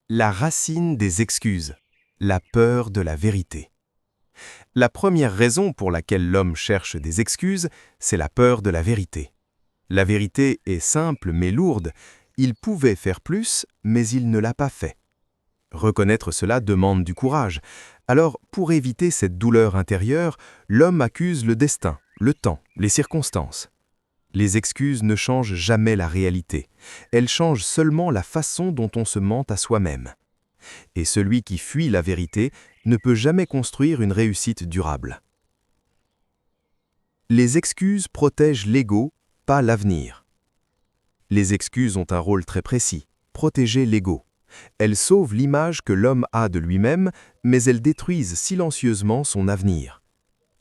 La racine des excuses, la peur de la vérité. La première raison pour laquelle l'homme cherche des excuses, c'est la peur de la vérité. La vérité est simple mais lourde. Il pouvait faire plus, mais il ne l'a pas fait. Reconnaître cela demande du courage. Alors, pour éviter cette douleur intérieure, l'homme accuse le destin, le temps, les circonstances. Les excuses ne changent jamais la réalité. Elles changent seulement la façon dont on se ment à soi-même. Et celui qui fuit la vérité ne peut jamais construire une réussite durable. Les excuses protègent l'ego, pas l'avenir. Les excuses ont un rôle très précis, protéger l'ego. Elles sauvent l'image que l'homme a de lui-même, mais elles détruisent silencieusement son avenir.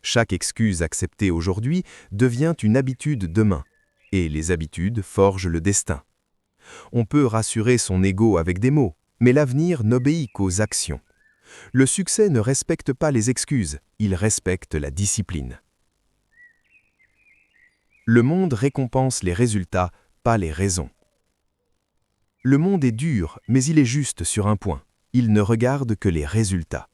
Chaque excuse acceptée aujourd'hui devient une habitude demain, et les habitudes forgent le destin. On peut rassurer son ego avec des mots, mais l'avenir n'obéit qu'aux actions. Le succès ne respecte pas les excuses, il respecte la discipline. Le monde récompense les résultats, pas les raisons. Le monde est dur, mais il est juste sur un point. Il ne regarde que les résultats.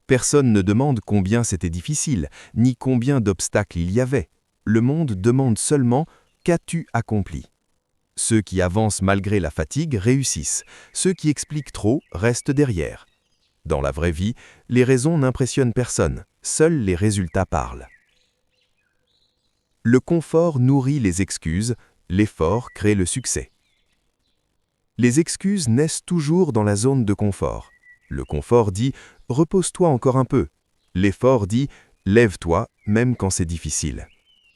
Personne ne demande combien c'était difficile, ni combien d'obstacles il y avait. Le monde demande seulement « qu'as-tu accompli ?» Ceux qui avancent malgré la fatigue réussissent. Ceux qui expliquent trop restent derrière. Dans la vraie vie, les raisons n'impressionnent personne. Seuls les résultats parlent. Le confort nourrit les excuses, l'effort crée le succès. Les excuses naissent toujours dans la zone de confort. Le confort dit « repose-toi encore un peu ». L'effort dit « lève-toi, même quand c'est difficile ».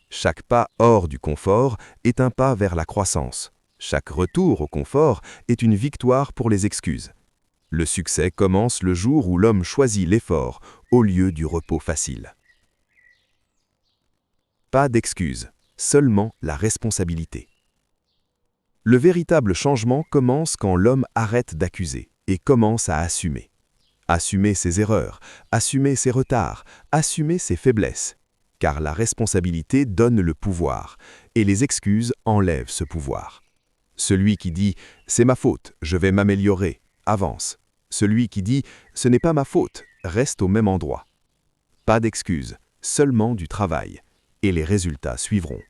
Chaque pas hors du confort est un pas vers la croissance. Chaque retour au confort est une victoire pour les excuses. Le succès commence le jour où l'homme choisit l'effort au lieu du repos facile. Pas d'excuses, seulement la responsabilité. Le véritable changement commence quand l'homme arrête d'accuser et commence à assumer. Assumer ses erreurs, assumer ses retards, assumer ses faiblesses. Car la responsabilité donne le pouvoir, et les excuses enlèvent ce pouvoir. Celui qui dit « c'est ma faute, je vais m'améliorer », avance. Celui qui dit « ce n'est pas ma faute », reste au même endroit. Pas d'excuses, seulement du travail, et les résultats suivront.